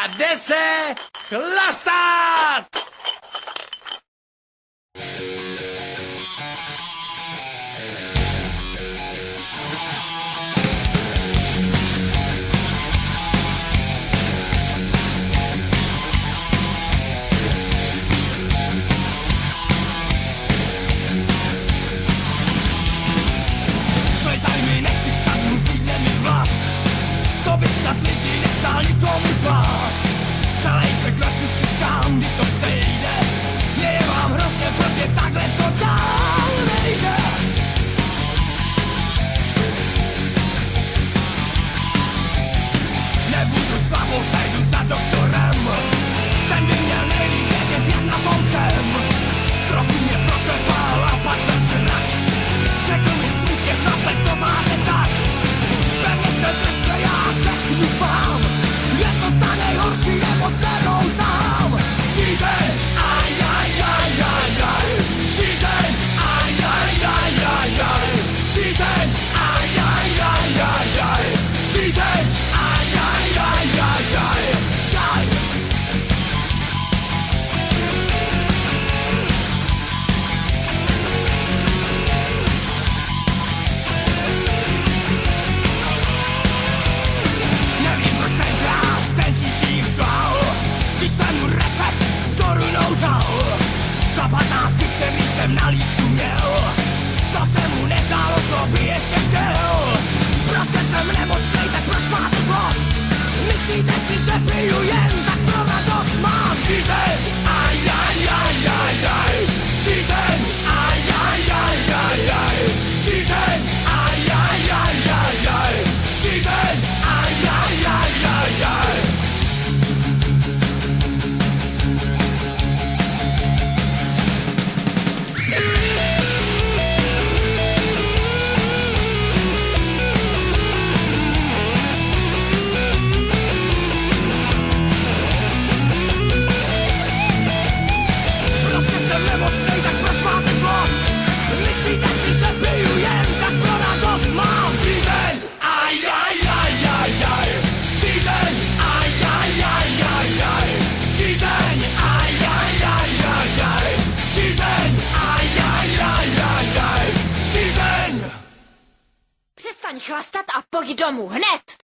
a jde se chlastat! To by snad lidi nepsal nikomu z vás. Celej se kroku čekám, kdy to sejde. Mě je vám hrozně blbě, takhle to dál nejde. Nebudu slabou, zajdu za doktorem. Ten by měl nejlíp vědět, jak na tom jsem. Trochu mě proklepal a pak jsem si rak. Řekl mi smutně, chlape, to máte tak. Pevně se držte, já řeknu vám. Je to ta nejhorší nemoc, kterou znám. Žízeň, ajajajajaj. Žízeň, ajajajajaj. Žízeň, ajajajajaj. Žízeň, ajajajajaj. Žaj. Když jsem mu recept s korunou dal za 15 dní, který jsem na lístku měl. To se mu nezdálo, co by ještě chtěl. Prostě jsem nemocnej, tak proč máte zlost? Myslíte si, že piju jen tak pro radost mám? Žízeň, ajajajajaj. Žízeň, ajajajajaj. Žízeň, ajajajajaj. Žízeň, ajajajajaj. Myslíte si, že piju jen tak pro radost mám? Žízeň, ajajajajaj. Žízeň, ajajajajaj. Žízeň, ajajajajaj. Žízeň, ajajajajaj. Žízeň. Přestaň chlastat a pojď domů, hned!